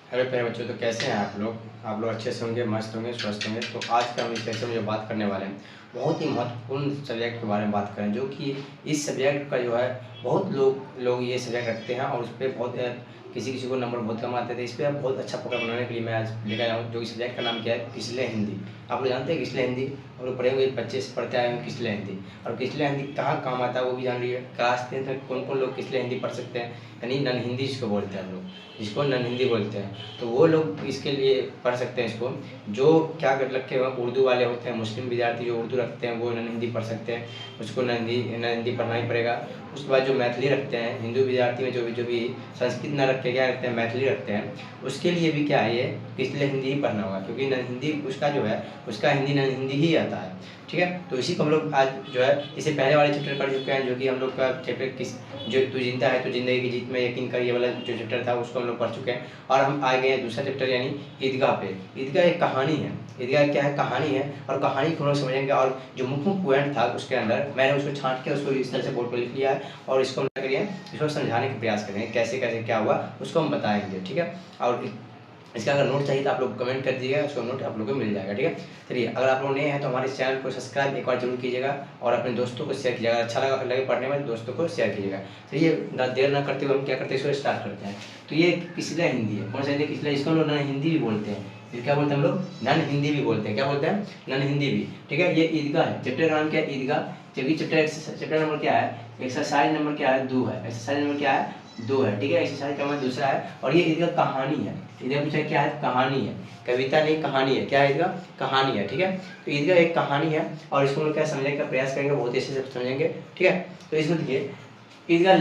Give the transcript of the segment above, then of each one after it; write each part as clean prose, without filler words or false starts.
Hello प्यारे बच्चों, तो कैसे हैं आप लोग? आप लोग अच्छे से होंगे, मस्त होंगे, स्वस्थ होंगे। तो आज का हम इस सेक्शन में जो बात करने वाले हैं, बहुत ही महत्वपूर्ण सब्जेक्ट के बारे में बात करें, जो कि इस सब्जेक्ट का जो है बहुत लोग ये सब्जेक्ट रखते हैं और उस पर बहुत किसी किसी को नंबर बहुत कम आते थे। इस पर आप बहुत अच्छा पकड़ बनाने के लिए मैं आज लेकर आया हूँ, जो कि सब्जेक्ट का नाम क्या है, किसले हिंदी। आप लोग जानते हैं किसले हिंदी? हम लोग पढ़े हुए बच्चे से पढ़ते आए हैं किसले हिंदी। और किसले हिंदी कहाँ काम आता है वो भी जान रही है। क्लास 10 में कौन कौन लोग किसले हिंदी पढ़ सकते हैं, यानी नन हिंदी जिसको बोलते हैं हम लोग, जिसको नन हिंदी बोलते हैं। तो वो लोग इसके लिए पढ़ सकते हैं इसको। जो क्या कर रखे हुए उर्दू वाले होते हैं, मुस्लिम विद्यार्थी जो उर्दू रखते हैं वो नन हिंदी पढ़ सकते हैं, उसको नन हिंदी पढ़ना ही पड़ेगा। उसके बाद जो मैथिली रखते हैं, हिंदू विद्यार्थी में जो भी संस्कृत न रख के क्या रखते हैं, मैथिली रखते हैं, उसके लिए भी क्या है, ये इसलिए हिंदी ही पढ़ना होगा, क्योंकि नन हिंदी उसका जो है उसका हिंदी नन हिंदी ही आता है। ठीक है, तो इसी को हम लोग आज जो है इससे पहले वाले चैप्टर पढ़ चुके हैं, जो कि हम लोग का चैप्टर किस जो तू जिंदा है तो जिंदगी की जीत में यकीन कर, ये वाला जो चैप्टर था उसको हम लोग पढ़ चुके हैं। और हम आ गए हैं दूसरा चैप्टर यानी ईदगाह पे। ईदगाह एक कहानी है। ईदगाह क्या है, कहानी है, और कहानी को हम लोग समझेंगे। और जो मुख्य पॉइंट था उसके अंदर मैंने उसको छांट के उसको इस तरह से बोर्ड पर लिख लिया है, और इसको हम क्या करिए, इसको समझाने का प्रयास करेंगे कैसे कैसे क्या हुआ उसको हम बताएंगे। ठीक है, और इसका अगर नोट चाहिए तो आप लोग कमेंट कर दीजिएगा, उसको नोट आप लोगों को मिल जाएगा। ठीक है, चलिए, अगर आप लोग नए हैं तो हमारे चैनल को सब्सक्राइब एक बार जरूर कीजिएगा और अपने दोस्तों को शेयर कीजिएगा। अच्छा लगे पढ़ने में दोस्तों को शेयर कीजिएगा। चलिए, देर ना करते हुए हम क्या करते हैं, इसको स्टार्ट करते हैं। तो ये किसला हिंदी है, कौन सा हिंदी, किसला, इसको हम लोग नन हिंदी भी बोलते हैं। फिर क्या बोलते हैं हम लोग, नन हिंदी भी बोलते हैं। क्या बोलते हैं, नन हिंदी भी। ठीक है, ये ईदगाह है, चैप्टर का नाम क्या है, ईदगाह। जबकि चैप्टर नंबर क्या है, एक्सरसाइज नंबर क्या है, 2 है। एक्सरसाइज नंबर क्या है, 2 है। ठीक है, एक्सरसाइज का नंबर दूसरा है। और ये ईदगाह कहानी है। ईदगाह पूछा क्या है, कहानी है, कविता नहीं कहानी है। क्या है, ईदगाह कहानी है। ठीक है, तो ईदगाह एक कहानी है, और इसको हम लोग क्या समझने का प्रयास करेंगे, बहुत अच्छे से समझेंगे। ठीक है, तो इसमें देखिए, ईदगाह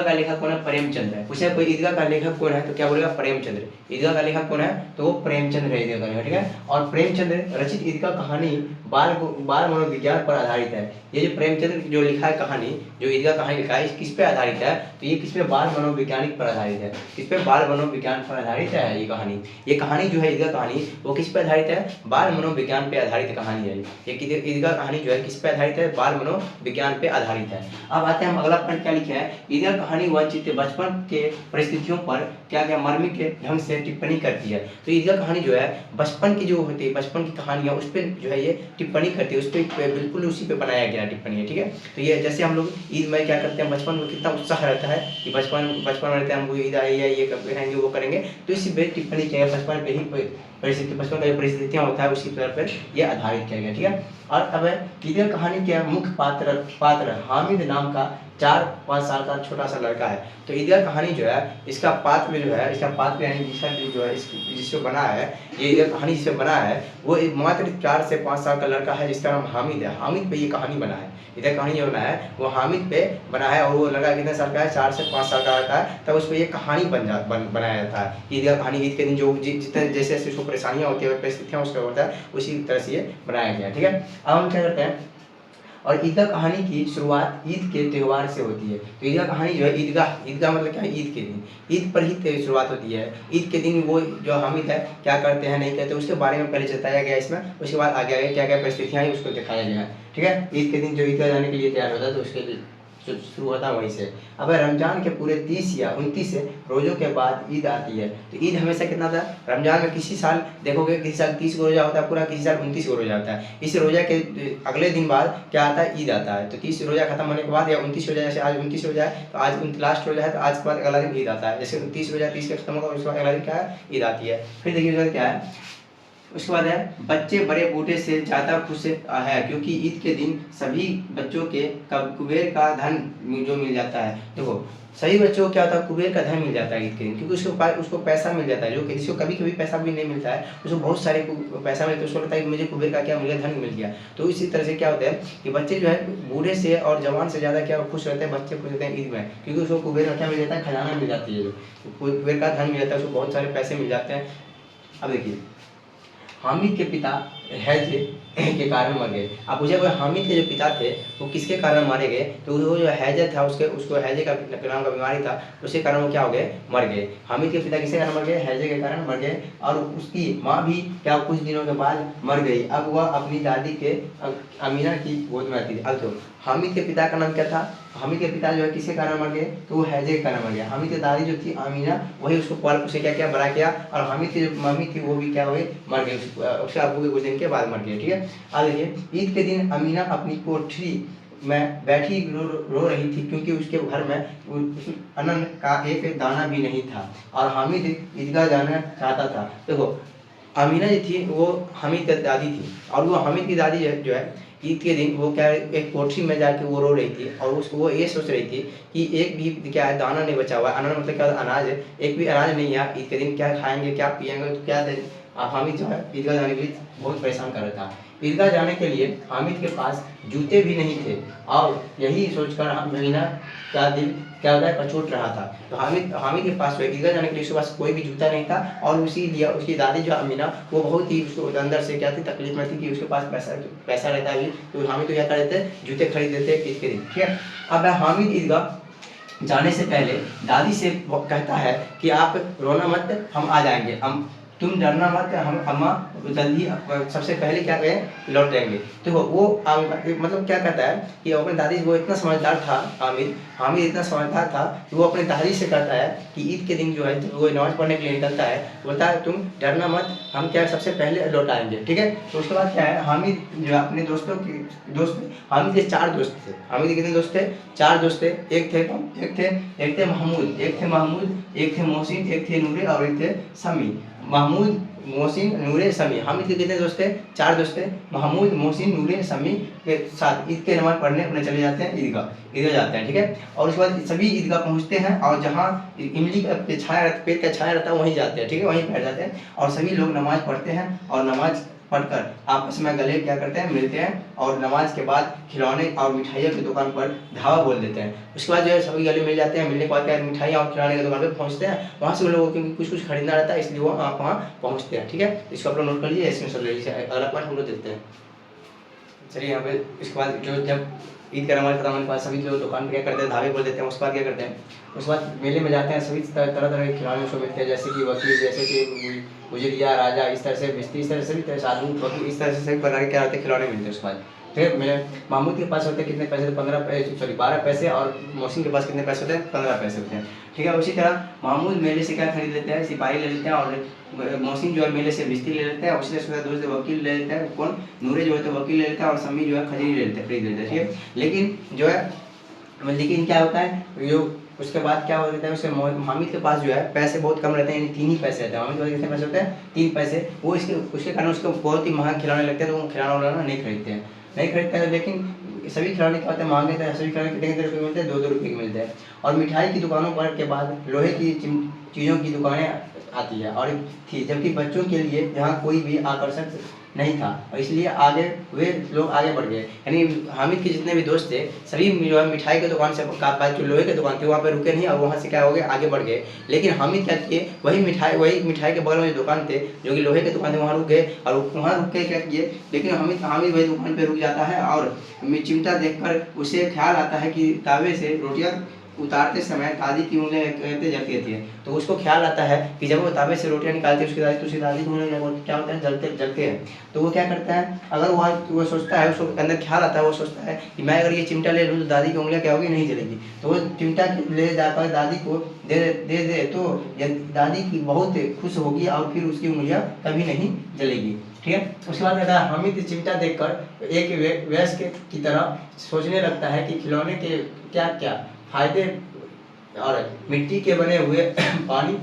का लेखक कौन है, प्रेमचंद्र है। पूछे कोई ईदगाह का लेखक कौन है, तो क्या बोलेगा, प्रेमचंद्र। ईदगाह का लेखक कौन है, तो वो प्रेमचंद्र है ईदगाह का। ठीक है, और प्रेमचंद्र रचित ईदगाह कहानी बाल मनोविज्ञान पर आधारित है। ये जो प्रेमचंद्र जो लिखा है कहानी, जो ईदगाह कहानी लिखा है, किस पे आधारित है, तो ये किस पे, बाल मनोवैज्ञानिक पर आधारित है। किस पे, बाल मनोविज्ञान पर आधारित है ये कहानी। ये कहानी जो है ईदगाह कहानी, वो किस पे आधारित है, बाल मनोविज्ञान पे आधारित कहानी है। ये ईदगाह कहानी जो है किस पे आधारित है, बाल मनोविज्ञान पे आधारित है। अब आते हैं हम अगला पॉइंट क्या लिखे है, ईदगाह कहानी वंचित बचपन के परिस्थितियों पर क्या क्या मार्मिक ढंग से टिप्पणी करती है। तो ईदगाह कहानी जो है बचपन की जो होती है, बचपन की कहानियां, उस पर जो है ये टिप्पणी करती है, उस पर बिल्कुल उसी पे बनाया गया टिप्पणी है। ठीक है, तो ये जैसे हम लोग ईद में क्या करते हैं, बचपन में कितना उत्साह रहता है कि बचपन में रहते हैं, हमको ईद आई है, ये करेंगे वो करेंगे, तो इसी पे टिप्पणी किया गया, बचपन पे ही परिस्थिति, बचपन का जो परिस्थितियाँ होता है उसी पर ये आधारित किया गया। ठीक है, और अब ईदगाह कहानी के मुख्य पात्र हामिद नाम का 4-5 साल का छोटा सा लड़का है। तो ईदगाह कहानी जो है इसका पात्र जो है, इसका पात्र यानी जिसका जो है जिससे बना है, ये ईदगाह कहानी जिससे बना है, वो एक मात्र 4 से 5 साल का लड़का है, जिसका नाम हामिद है। हामिद पे ये कहानी बना है, ईदगाह कहानी जो बना है वो हामिद पे बना है। और वो लड़का कितने साल का है, 4 से 5 साल का रहता है, तब उस पर ये कहानी बनाया जाता है। ईदगाह कहानी, ईद के दिन जो जितने जैसे जैसे उसको परेशानियाँ होती है, परिस्थितियाँ उसका होता है, उसी तरह से ये बनाया गया। ठीक है, अब हम क्या करते हैं, और ईदगाह कहानी की शुरुआत ईद के त्यौहार से होती है। तो ईदगाह कहानी जो है, ईदगाह मतलब क्या है, ईद के दिन, ईद पर ही शुरुआत होती है। ईद के दिन वो जो हामिद है क्या करते हैं नहीं करते, उसके बारे में पहले बताया गया इसमें, उसके बाद आगे आगे क्या क्या परिस्थितियाँ हैं उसको दिखाया गया है। ठीक है, ईद के दिन जो ईदगाह जाने के लिए तैयार होता है, तो उसके शुरू होता है वहीं से। अब रमजान के पूरे 30 या 29 रोज़ों के बाद ईद आती है। तो ईद हमेशा कितना था, रमजान में किसी साल देखोगे, किसी साल 30 को रोज़ा होता है पूरा, किसी साल 29 को रोज़ा होता है। इस रोज़ा के अगले दिन बाद क्या आता है, ईद आता है। तो 30 रोज़ा खत्म होने के बाद या 29 रोज़ा, जैसे आज 29 रोज़ा है तो आज लास्ट रोज़ा है, तो आज के बाद अगला दिन ईद आता है। जैसे 30 रोज़ा 30 का खत्म होगा, उसके बाद अगला दिन क्या है, ईद आती है। फिर देखिए उसके बाद क्या है, उसके बाद है बच्चे बड़े बूढ़े से ज़्यादा खुश है, क्योंकि ईद के दिन सभी बच्चों के कुबेर का धन जो मिल जाता है। देखो, सभी बच्चों को क्या होता है, कुबेर का धन मिल जाता है ईद के दिन, क्योंकि उसको पैसा मिल जाता है, जो किसी को कभी कभी पैसा भी नहीं मिलता है, उसको बहुत सारे पैसा मिलता है, उसको लगता है कि मुझे कुबेर का क्या मिल गया, धन मिल गया। तो इसी तरह से क्या होता है कि बच्चे जो है बूढ़े से और जवान से ज़्यादा क्या खुश रहते हैं, बच्चे खुश रहते हैं ईद में, क्योंकि उसको कुबेर का क्या मिल जाता है, खजाना मिल जाती है, जो कुबेर का धन मिल जाता है, उसको बहुत सारे पैसे मिल जाते हैं। अब देखिए, हामिद के पिता हैज के कारण मर गए। आप पूछे कोई हामिद के जो पिता थे वो किसके कारण मारे गए, तो वो जो हैजे था उसको हैजे का नाम का बीमारी था, उसके कारण वो क्या हो गए, मर गए। हामिद के पिता किसके कारण मर गए, हैजे के कारण मर गए। और उसकी माँ भी क्या कुछ दिनों के बाद मर गई। अब वह अपनी दादी के अमीना की गोद में आती थी। अब तो हामिद के पिता का नाम क्या था? हामिद के पिता जो है किसके कारण मर गए? तो वो हैजे के कारण मर गया। हामिद की दादी जो थी आमीना, वही उसको पाल उसे क्या किया, बड़ा किया। और हामिद की जो मम्मी थी वो भी क्या हुए, मर गई, उसके अब्बू के कुछ दिन के बाद मर गए। ठीक है, आ देखिए, ईद के दिन अमीना अपनी कोठरी में बैठी रो रही थी, क्योंकि उसके घर में अन्न का एक दाना भी नहीं था और हामिद ईदगाह जाना चाहता था। देखो, अमीना जो थी वो हामिद की दादी थी, और वो हामिद की दादी जो है ईद के दिन वो क्या एक कोठरी में जाके वो रो रही थी, और उसको वो ये सोच रही थी कि एक भी क्या है दाना नहीं बचा हुआ है। अनाज मतलब क्या होता है? अनाज है, एक भी अनाज नहीं है। ईद के दिन क्या खाएंगे, क्या पिएंगे, तो क्या दें? हामिद जो है ईदगाह जाने के लिए बहुत परेशान कर रहा था। ईदगाह जाने के लिए हामिद के पास जूते भी नहीं थे, और यही सोचकर अमीना का दिल क्या होता है, कचोट रहा था। तो हामिद हामिद के पास ईदगाह जाने के लिए उसके पास कोई भी जूता नहीं था, और उसी लिए उसकी दादी जो अमीना वो बहुत ही उसको अंदर से क्या थी, तकलीफ में थी कि उसके पास पैसा रहता है, तो हामिद तो क्या कर देते, जूते खरीद देते ईद के दिन। ठीक है, अब हामिद ईदगाह जाने से पहले दादी से कहता है कि आप रोना मत, हम आ जाएंगे, हम तुम डरना मत, हम अम्मा जल्दी सबसे पहले क्या करें, लौट जाएंगे। तो वो मतलब क्या कहता है कि अपनी दादी, वो इतना समझदार था हामिद इतना समझदार था कि वो अपनी दादी से कहता है कि ईद के दिन जो है जब वो नमाज़ पढ़ने के लिए निकलता है, बोलता है तुम डरना मत, हम क्या सबसे पहले लौट आएंगे। ठीक है, तो उसके बाद क्या है, हामिद जो अपने दोस्त हामिद के 4 दोस्त थे। हामिद के कितने दोस्त थे? 4 दोस्त थे। एक थे महमूद, एक थे मोहसिन, एक थे नूरे और एक थे समी। महमूद, मोहसिन, नूरे, समी। हामिद के कितने दोस्त थे? 4 दोस्त थे। महमूद, मोहसिन, नूरे, समी के साथ ईद के नमाज़ पढ़ने अपने चले जाते हैं, ईदगाह जाते हैं। ठीक है, और उसके बाद सभी ईदगाह पहुंचते हैं, और जहाँ इमली का पेड़ का छाया रहता है वहीं जाते हैं। ठीक है, वहीं बैठ जाते हैं, और सभी लोग नमाज़ पढ़ते हैं, और नमाज़ पढ़कर आपस में गले क्या करते हैं, मिलते हैं, और नमाज के बाद खिलौने और मिठाइयों की दुकान पर धावा बोल देते हैं। उसके बाद जो है सभी गले मिल जाते हैं, मिलने के बाद क्या मिठाइयाँ और खिलौने की दुकान पर पहुँचते हैं। वहाँ से उन लोगों को कुछ खरीदना रहता है, इसलिए वो आप वहाँ पहुँचते हैं। ठीक है, इसको आप लोग नोट कर लीजिए, इसमें सब ले लीजिए। अगला पॉइंट हम लोग देखते हैं। चलिए यहाँ पे इसके बाद जो जब ईद का नमाज खत्म होने के बाद सभी जो दुकान पे क्या करते हैं, धावे बोल देते हैं। उसके बाद क्या करते हैं, उसके बाद मेले में जाते हैं, सभी तरह तरह के खिलौने उसको मिलते हैं, जैसे कि वकील, जैसे कि गुजरिया, राजा, इस तरह से बिस्ती, इस तरह से भी साधु, वकील, इस तरह से सभी प्रकार के क्या होते हैं, खिलौने मिलते हैं। उसके बाद फिर मेरे महमूद के पास होते हैं कितने पैसे, तो 12 पैसे, और मोहसिन के पास कितने पैसे होते हैं, 15 पैसे होते हैं। ठीक है, उसी तरह महमूद मेले से क्या खरीद लेते हैं, सिपाही ले लेते हैं, और मोहसिन जो है मेले से बिस्ती ले लेते हैं, उसी तरह दूसरे वकील ले लेते हैं, कौन, नूरे जो है तो वकील ले लेते हैं, और समी जो है खजरी ले लेते हैं, खरीद लेते हैं। ठीक है, लेकिन क्या होता है, जो उसके बाद क्या हो जाता है, उसके हामिद के पास जो है पैसे बहुत कम रहते हैं, यानी 3 ही पैसे रहते हैं। हामिद के पास कितने पैसे होते हैं, 3 पैसे। वो उसके कारण उसको बहुत ही महंगा खिलौने लगते हैं, तो वो खिलौना नहीं खरीदते हैं। लेकिन सभी खिलौने क्या होते हैं, महंगे थे। सभी खिलौने कितने रुपये मिलते हैं, 2-2 रुपये के मिलते हैं। और मिठाई की दुकानों पर के बाद लोहे की चीज़ों की दुकानें आती है और थी, जबकि बच्चों के लिए यहाँ कोई भी आकर्षक नहीं था, और इसलिए वे लोग आगे बढ़ गए। यानी हामिद के जितने भी दोस्त थे, सभी जो है मिठाई की दुकान से जो लोहे की दुकान थी वहाँ पे रुके नहीं, और वहाँ से क्या हो गए, आगे बढ़ गए। लेकिन हामिद क्या किए, वही मिठाई के बगल में जो दुकान थे, जो कि लोहे की दुकान थे, वहाँ रुक गए, और वहाँ रुक के क्या किए, लेकिन हामिद वही दुकान पर रुक जाता है, और चिमटा देखकर उसे ख्याल आता है कि तावे से रोटियाँ उतारते समय दादी की उंगलियां कहते जलती रहती है। तो उसको ख्याल आता है कि जब वो तावे से रोटियां निकालती है उसकी दादी की उंगलियां क्या होता है, जलते हैं। तो वो क्या करता है, अगर वो सोचता है, उसको अंदर ख्याल आता है, वो सोचता है कि मैं अगर ये चिमटा ले लूँ तो दादी की उंगलियां क्या होगी, नहीं जलेगी। तो वो चिमटा ले जाकर दादी को दे तो दादी की बहुत खुश होगी, और फिर उसकी उंगलियाँ कभी नहीं जलेगी। ठीक है, उसके बाद कहता है हामिद चिमटा देखकर एक वयस्क की तरह सोचने लगता है कि खिलौने के क्या क्या फायदे, और मिट्टी के बने हुए पानी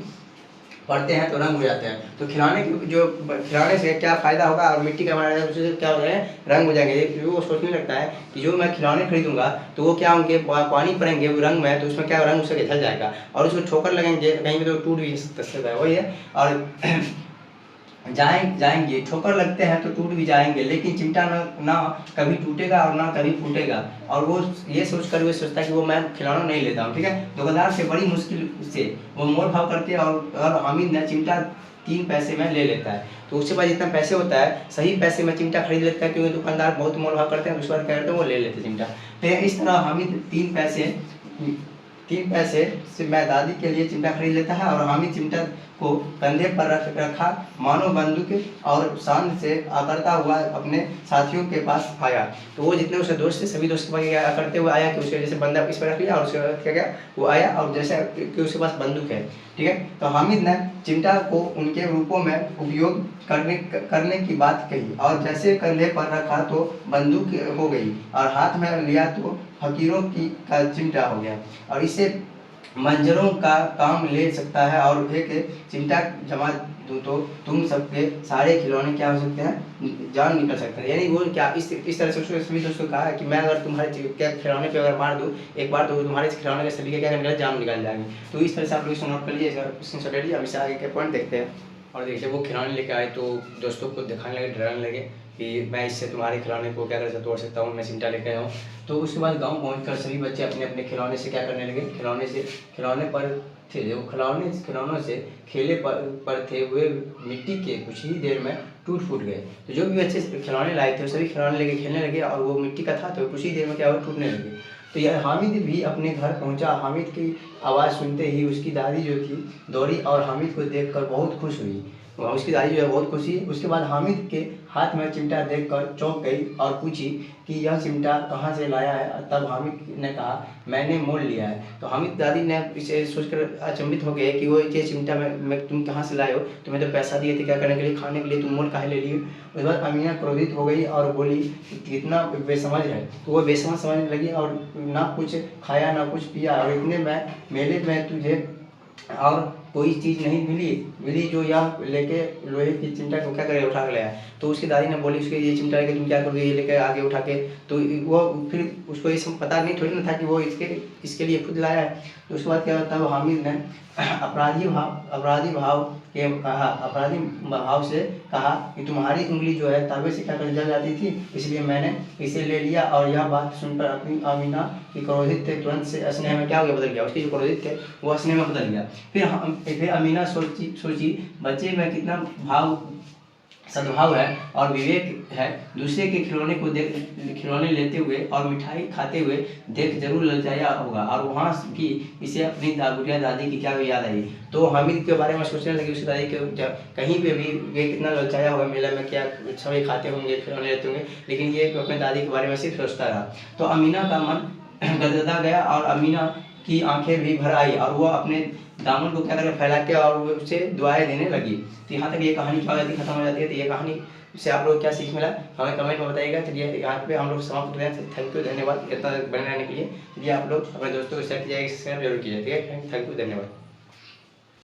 पड़ते हैं तो रंग हो जाते हैं। तो खिलौने से क्या फ़ायदा होगा, और मिट्टी का बना है उससे क्या हो जाएगा, रंग हो जाएंगे। वो सोचने लगता है कि जो मैं खिलौने खरीदूंगा तो वो क्या होंगे, पानी पड़ेंगे रंग में, तो उसमें क्या रंग उससे ढल जाएगा, और उसको ठोकर लगेंगे कहीं भी तो टूट भी सकता है, वही है। और जाएंगे ठोकर लगते हैं तो टूट भी जाएंगे, लेकिन चिमटा ना कभी टूटेगा और ना कभी फूटेगा। और वो ये सोचकर वो सोचता है कि वो मैं खिलौना नहीं लेता हूँ। ठीक है, दुकानदार से बड़ी मुश्किल से वो मोल भाव करके और हामिद ने चिमटा 3 पैसे में ले लेता है। तो उसके बाद जितना पैसे होता है, सही पैसे में चिमटा खरीद लेता है, क्योंकि दुकानदार बहुत मोल भाव करते हैं। उसके बाद क्या करते हैं, वो ले लेते हैं चिमटा। तो इस तरह हामिद 3 पैसे 3 पैसे से मैं दादी के लिए चिमटा खरीद लेता है और हामिद चिमटा को कंधे पर रखा मानो बंदूक और शान से आकड़ता हुआ अपने साथियों के पास आया। तो वो जितने उसके दोस्त थे सभी दोस्त के पास क्या करते हुए आया कि उसके जैसे बंदा इस पर रख लिया और उसके बाद क्या गया वो आया और जैसे कि उसके पास बंदूक है, ठीक है। तो हामिद ने चिमटा को उनके रूपों में उपयोग करने की बात कही और जैसे कंधे पर रखा तो बंदूक हो गई और हाथ में लिया तो फकीरों की का चिमटा हो गया और इसे मंजरों का काम ले सकता है और एक चिमटा जमा दूँ तो तुम सबके सारे खिलौने क्या हो सकते हैं, जान निकल सकते हैं। यानी वो क्या इस तरह से उसको सभी दोस्तों को कहा है कि मैं अगर तुम्हारे क्या खिलौने पे अगर मार दूँ एक बार तो तुम्हारे खिलौने के सभी के क्या निकल जान निकल जाएंगे। तो इस तरह से आप लोग इसको नोट कर लीजिए, स्क्रीनशॉट ले लीजिए। अब इससे आगे के पॉइंट देखते हैं। और देखिए वो खिलौने लेके आए तो दोस्तों को दिखाने लगे, डराने लगे कि मैं इससे तुम्हारे खिलौने को क्या कर तोड़ सकता हूँ, मैं चिमटा लेके आया हूँ। तो उसके बाद गांव पहुंचकर सभी बच्चे अपने अपने खिलौने से क्या करने लगे, खिलौने पर थे जो खिलौनों से खेले पर थे वे मिट्टी के कुछ ही देर में टूट फूट गए। तो जो भी बच्चे खिलौने लाए थे वो सभी खिलौने लेके खेलने लगे और वो मिट्टी का था तो कुछ ही देर में क्या हुआ, टूटने लगे। तो यह हामिद भी अपने घर पहुंचा। हामिद की आवाज़ सुनते ही उसकी दादी जो थी दौड़ी और हामिद को देखकर बहुत खुश हुई। उसकी दादी जो है बहुत खुशी। उसके बाद हामिद के हाथ में चिमटा देखकर चौंक गई और पूछी कि यह चिमटा कहाँ से लाया है। तब हामिद ने कहा मैंने मोल लिया है। तो हामिद दादी ने इसे सोचकर अचंभित हो गए कि वो ये चिमटा मैं तुम कहाँ से लाए हो, तुम्हें तो पैसा दिए थे क्या करने के लिए, खाने के लिए, तुम मोल काहे ले लिए। उसके बाद अमीना क्रोधित हो गई और बोली कितना बेसमझ है। तो वो बेसमझ समझने लगी और ना कुछ खाया ना कुछ पिया और इतने में मेले में तुझे और कोई चीज़ नहीं मिली जो यह लेके लोहे की चिमटा को क्या करे उठा कर लाया। तो उसकी दादी ने बोली उसके ये चिमटा लेके तुम क्या करोगे, ये लेके आगे उठा के। तो वो फिर उसको ये सब पता नहीं थोड़ी ना था कि वो इसके लिए खुद लाया है। तो उसके बाद क्या होता है, हामिद ने अपराधी भाव से कहा कि तुम्हारी उंगली जो है ताबे से क्या कर जल जाती थी, इसलिए मैंने इसे ले लिया। और यह बात सुनकर अपनी अमीना की क्रोधित थे तुरंत से स्नेह में क्या हो गया, बदल गया। उसके जो क्रोधित थे वो स्नेह में बदल गया। फिर अमीना सोची बच्चे में कितना सद्भाव है और विवेक है, दूसरे के खिलौने लेते हुए और मिठाई खाते हुए देख जरूर ललचाया होगा। और वहाँ की इसे अपनी बुढ़िया दादी की क्या याद आई। तो हामिद के बारे में सोचने लगी उसकी दादी के कहीं पे भी ये कितना ललचाया होगा, मेला में क्या सभी खाते होंगे, खिलौने लेते होंगे, लेकिन ये अपने दादी के बारे में सिर्फ सोचता रहा। तो अमीना का मन गदगदा गया और अमीना की आंखें भी भर आई और वो अपने दामन को क्या करके फैला के और वो उसे दुआएं देने लगी। तो यहाँ तक ये कहानी क्या हो जाती है, खत्म हो जाती है। तो ये कहानी से आप लोग क्या सीख मिला हमें कमेंट में बताइएगा। चलिए यहाँ पे हम लोग समाप्त करते हैं। थैंक यू, धन्यवाद इतना बने रहने के लिए। चलिए आप लोग अपने दोस्तों को शेयर कीजिएगा, सब्सक्राइब जरूर कीजिए। ठीक है, थैंक यू, धन्यवाद।